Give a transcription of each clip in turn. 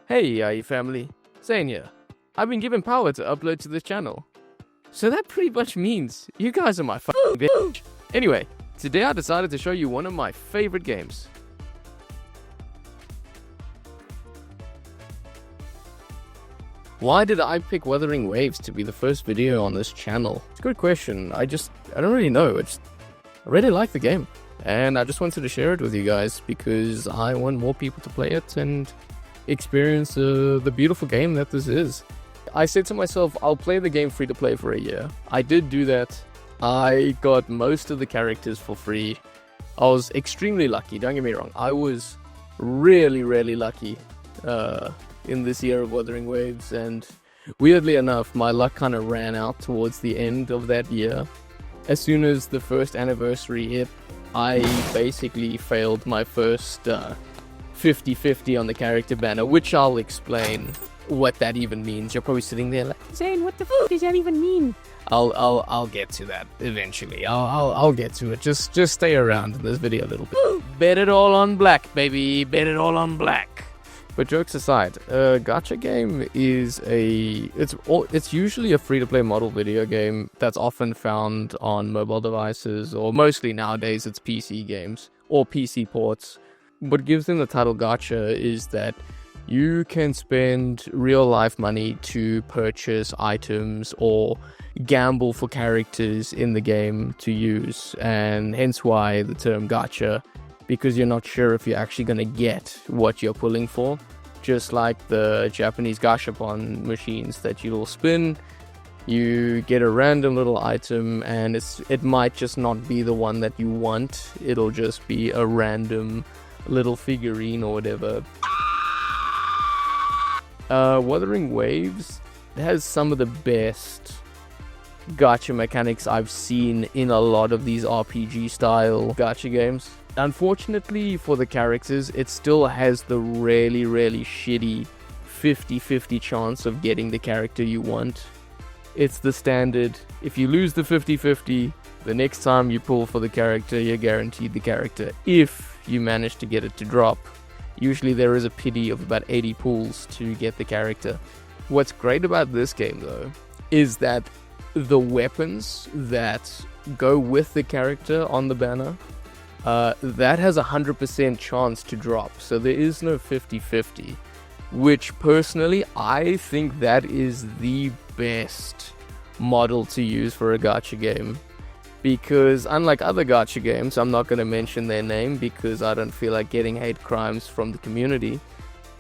Hey E.I.E family, Zane here. I've been given power to upload to this channel. So that pretty much means you guys are my fucking bitch. Anyway, today I decided to show you one of my favorite games. Why did I pick Wuthering Waves to be the first video on this channel? It's a good question. I don't really know. I really like the game. And I just wanted to share it with you guys because I want more people to play it and experience the beautiful game that this is. I said to myself, I'll play the game free to play for a year. I did do that. I got most of the characters for free. I was extremely lucky, don't get me wrong. I was really lucky in this year of Wuthering Waves, and weirdly enough, my luck kind of ran out towards the end of that year. As soon as the first anniversary hit, I basically failed my first 50-50 on the character banner, which I'll explain what that even means. You're probably sitting there like, Zane, what the f does that even mean? I'll get to that eventually. I'll get to it. Just stay around in this video a little bit. Bet it all on black, baby. Bet it all on black. But jokes aside, a gacha game is it's usually a free-to-play model video game that's often found on mobile devices, or mostly nowadays it's PC games or PC ports. What gives them the title gacha is that you can spend real-life money to purchase items or gamble for characters in the game to use, and hence why the term gacha, because you're not sure if you're actually going to get what you're pulling for. Just like the Japanese gashapon machines that you'll spin, you get a random little item and it might just not be the one that you want. It'll just be a random little figurine or whatever. Wuthering Waves has some of the best gacha mechanics I've seen in a lot of these RPG style gacha games. Unfortunately for the characters, it still has the really shitty 50-50 chance of getting the character you want. It's the standard, if you lose the 50-50, the next time you pull for the character, you're guaranteed the character if you manage to get it to drop. Usually there is a pity of about 80 pulls to get the character. What's great about this game though, is that the weapons that go with the character on the banner, that has a 100% chance to drop, so there is no 50-50, which personally I think that is the best model to use for a gacha game, because unlike other gacha games, I'm not going to mention their name because I don't feel like getting hate crimes from the community.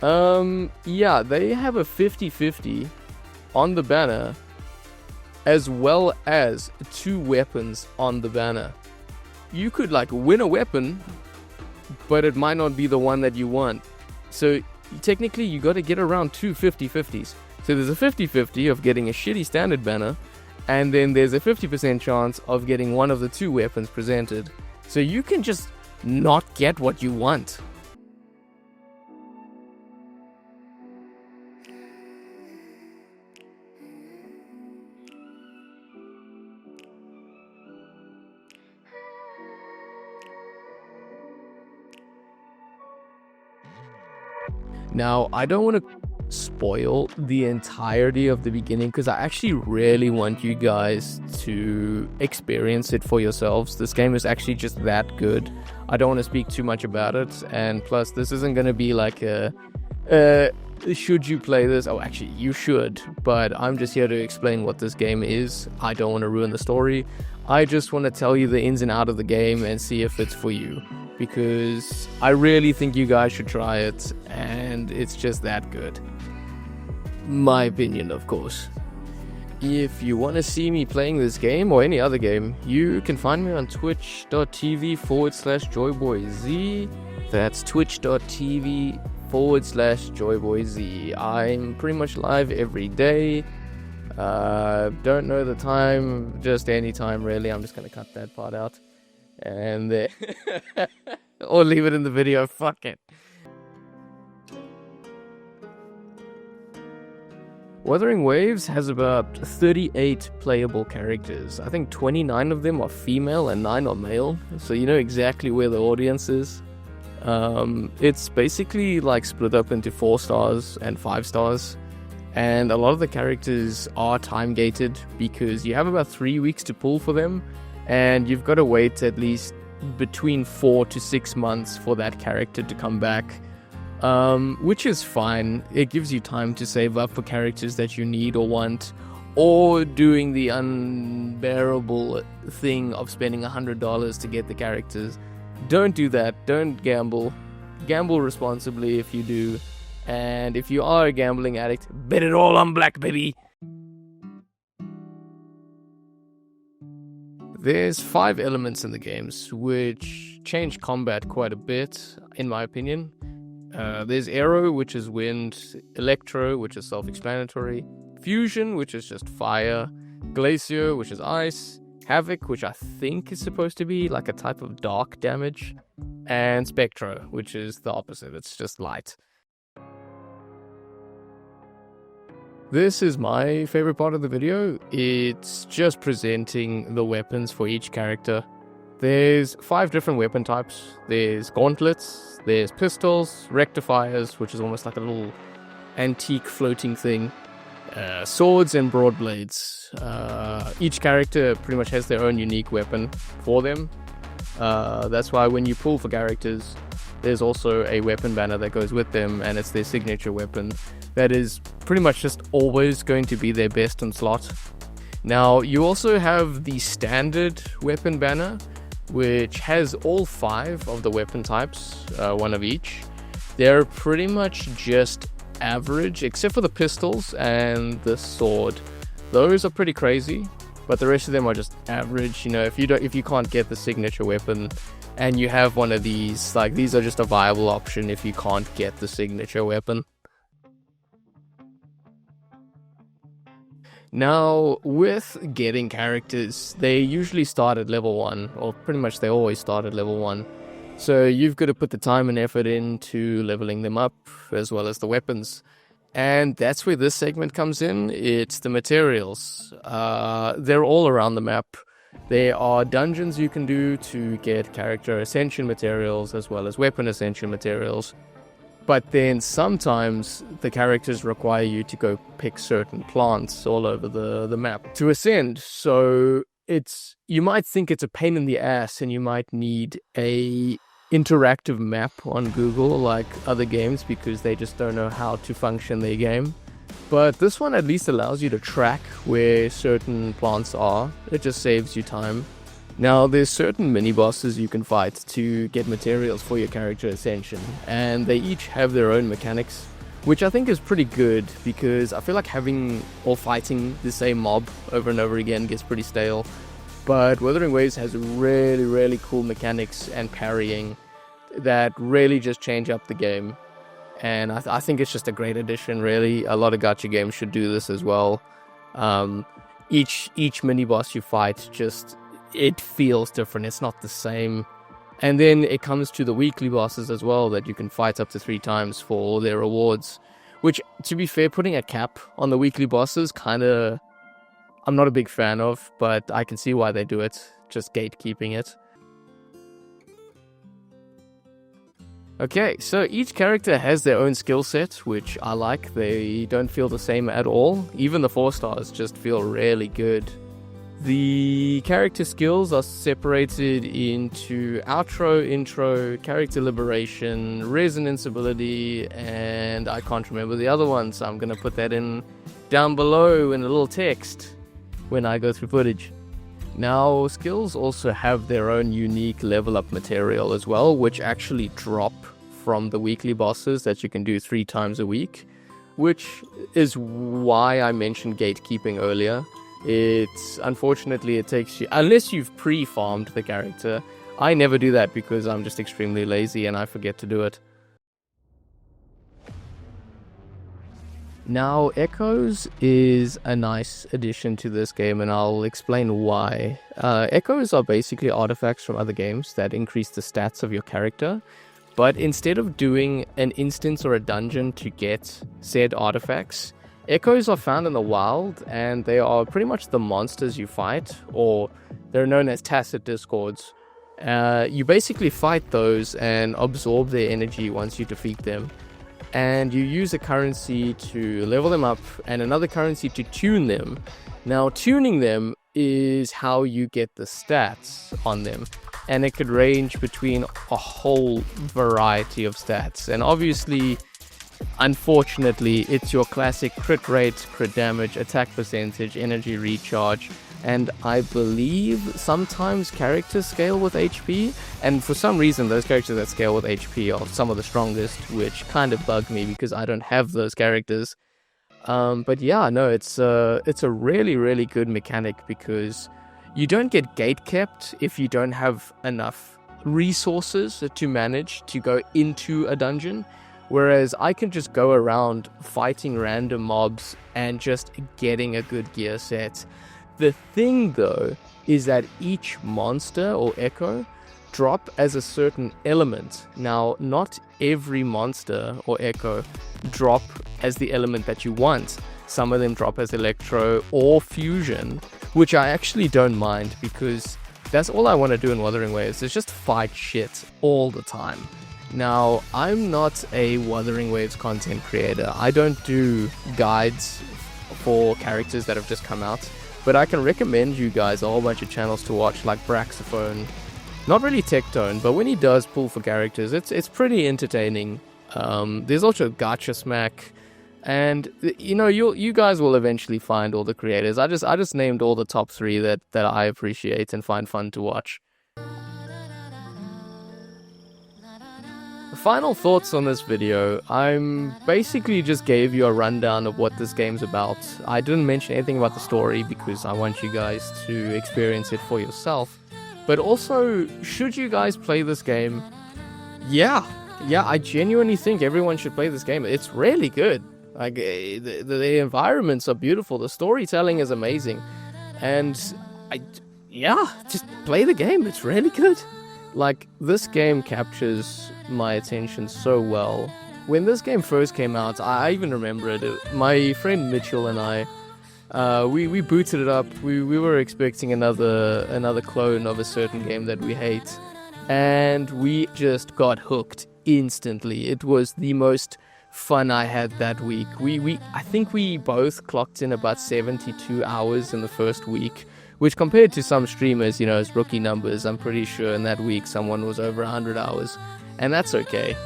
Yeah, they have a 50-50 on the banner as well as 2 weapons on the banner. You could like win a weapon, but it might not be the one that you want. So technically you got to get around 2 50-50s. So there's a 50-50 of getting a shitty standard banner, and then there's a 50% chance of getting one of the 2 weapons presented. So you can just not get what you want. Now, I don't want to spoil the entirety of the beginning because I actually really want you guys to experience it for yourselves. This game is actually just that good. I don't want to speak too much about it, and plus this isn't going to be like a should you play this? Oh, actually you should, but I'm just here to explain what this game is. I don't want to ruin the story. I just want to tell you the ins and outs of the game and see if it's for you, because I really think you guys should try it, and it's just that good. My opinion, of course. If you want to see me playing this game or any other game, you can find me on twitch.tv/joyboyz. That's twitch.tv/joyboyz. I'm pretty much live every day. Don't know the time, just any time really. I'm just gonna cut that part out and or leave it in the video. Fuck it. Wuthering Waves has about 38 playable characters. I think 29 of them are female and 9 are male, so you know exactly where the audience is. It's basically like split up into 4 stars and 5 stars. And a lot of the characters are time gated because you have about 3 weeks to pull for them, and you've got to wait at least between 4 to 6 months for that character to come back, which is fine. It gives you time to save up for characters that you need or want, or doing the unbearable thing of spending $100 to get the characters. Don't do that. Don't gamble. Gamble responsibly if you do. And if you are a gambling addict, bet it all on black, baby! There's 5 elements in the games, which change combat quite a bit, in my opinion. There's Aero, which is wind, Electro, which is self-explanatory, Fusion, which is just fire, Glacier, which is ice, Havoc, which I think is supposed to be like a type of dark damage, and Spectro, which is the opposite, it's just light. This is my favorite part of the video. It's just presenting the weapons for each character. There's 5 different weapon types. There's gauntlets, there's pistols, rectifiers, which is almost like a little antique floating thing, swords, and broad blades. Each character pretty much has their own unique weapon for them. That's why when you pull for characters, there's also a weapon banner that goes with them, and it's their signature weapon that is pretty much just always going to be their best in slot. Now, you also have the standard weapon banner, which has all 5 of the weapon types, 1 of each. They're pretty much just average, except for the pistols and the sword. Those are pretty crazy, but the rest of them are just average. You know, if you can't get the signature weapon and you have one of these, like, these are just a viable option if you can't get the signature weapon. Now, with getting characters, they usually start at level 1, or pretty much they always start at level 1. So you've got to put the time and effort into leveling them up, as well as the weapons. And that's where this segment comes in. It's the materials. They're all around the map. There are dungeons you can do to get character ascension materials, as well as weapon ascension materials. But then sometimes the characters require you to go pick certain plants all over the map to ascend. So you might think it's a pain in the ass, and you might need a interactive map on Google like other games, because they just don't know how to function their game. But this one at least allows you to track where certain plants are. It just saves you time. Now, there's certain mini-bosses you can fight to get materials for your character ascension, and they each have their own mechanics, which I think is pretty good, because I feel like having or fighting the same mob over and over again gets pretty stale. But Wuthering Waves has really, really cool mechanics and parrying that really just change up the game, and I think it's just a great addition, really. A lot of gacha games should do this as well. Each mini-boss you fight, it feels different. It's not the same. And then it comes to the weekly bosses as well, that you can fight up to 3 times for all their rewards. Which, to be fair, putting a cap on the weekly bosses, I'm not a big fan of, but I can see why they do it. Just gatekeeping it. Okay, so each character has their own skill set, which I like. They don't feel the same at all. Even the 4 stars just feel really good. The character skills are separated into outro, intro, character liberation, resonance ability, and I can't remember the other one, so I'm going to put that in down below in a little text when I go through footage. Now, skills also have their own unique level up material as well, which actually drop from the weekly bosses that you can do 3 times a week, which is why I mentioned gatekeeping earlier. Unfortunately, it takes you, unless you've pre-farmed the character. I never do that because I'm just extremely lazy and I forget to do it. Now, Echoes is a nice addition to this game, and I'll explain why. Echoes are basically artifacts from other games that increase the stats of your character, but instead of doing an instance or a dungeon to get said artifacts, Echoes are found in the wild, and they are pretty much the monsters you fight, or they're known as tacit discords. You basically fight those and absorb their energy once you defeat them. And you use a currency to level them up and another currency to tune them. Now, tuning them is how you get the stats on them. And it could range between a whole variety of stats. And obviously, unfortunately, it's your classic crit rate, crit damage, attack percentage, energy recharge, and I believe sometimes characters scale with HP, and for some reason those characters that scale with HP are some of the strongest, which kind of bug me because I don't have those characters. But yeah, no, it's a really, really good mechanic because you don't get gatekept if you don't have enough resources to manage to go into a dungeon. Whereas I can just go around fighting random mobs and just getting a good gear set. The thing though is that each monster or echo drop as a certain element. Now, not every monster or echo drop as the element that you want. Some of them drop as electro or fusion, which I actually don't mind because that's all I want to do in Wuthering Waves is just fight shit all the time. Now, I'm not a Wuthering Waves content creator. I don't do guides for characters that have just come out, but I can recommend you guys a whole bunch of channels to watch, like Braxophone. Not really Tectone, but when he does pull for characters, it's pretty entertaining. There's also Gacha Smack, and you know, you guys will eventually find all the creators. I just named all the top 3 that I appreciate and find fun to watch. Final thoughts on this video. I'm basically just gave you a rundown of what this game's about. I didn't mention anything about the story because I want you guys to experience it for yourself. But also, should you guys play this game? Yeah, I genuinely think everyone should play this game. It's really good. Like, the environments are beautiful. The storytelling is amazing. And, just play the game. It's really good. Like, this game captures my attention so well. When this game first came out, I even remember it. My friend Mitchell and I, we booted it up. We were expecting another clone of a certain game that we hate, and we just got hooked instantly. It was the most fun I had that week. I think we both clocked in about 72 hours in the first week, which compared to some streamers, you know, is rookie numbers. I'm pretty sure in that week someone was over 100 hours, and that's okay.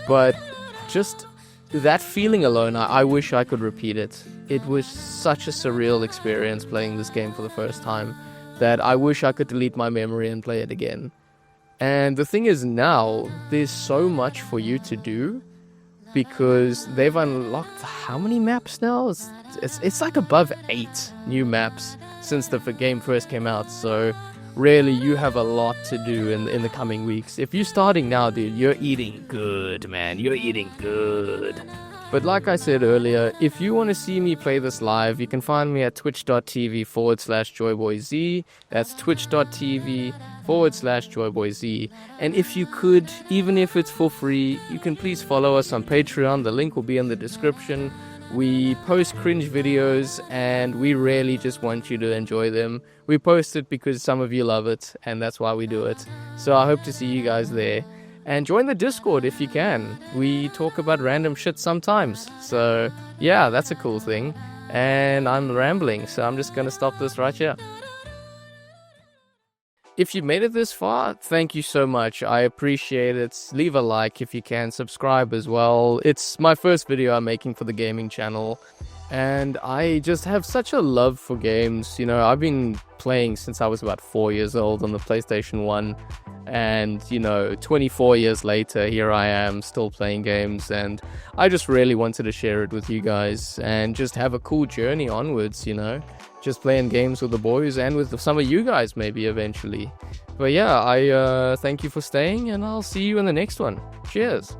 But just that feeling alone, I wish I could repeat it. It was such a surreal experience playing this game for the first time that I wish I could delete my memory and play it again. And the thing is, now there's so much for you to do because they've unlocked how many maps now? It's like above 8 new maps since the game first came out. So really, you have a lot to do in the coming weeks. If you're starting now, dude, you're eating good, man. You're eating good. But like I said earlier, if you want to see me play this live, you can find me at twitch.tv/joyboyz. That's twitch.tv/joyboyz. And if you could, even if it's for free, you can please follow us on Patreon. The link will be in the description. We post cringe videos and we really just want you to enjoy them. We post it because some of you love it and that's why we do it. So I hope to see you guys there. And join the Discord if you can. We talk about random shit sometimes. So yeah, that's a cool thing. And I'm rambling, so I'm just gonna stop this right here. If you made it this far, thank you so much. I appreciate it. Leave a like if you can. Subscribe as well. It's my first video I'm making for the gaming channel. And I just have such a love for games. You know, I've been playing since I was about 4 years old on the PlayStation 1. And, you know, 24 years later, here I am still playing games. And I just really wanted to share it with you guys and just have a cool journey onwards, you know. Just playing games with the boys and with some of you guys maybe eventually. But yeah, I thank you for staying and I'll see you in the next one. Cheers.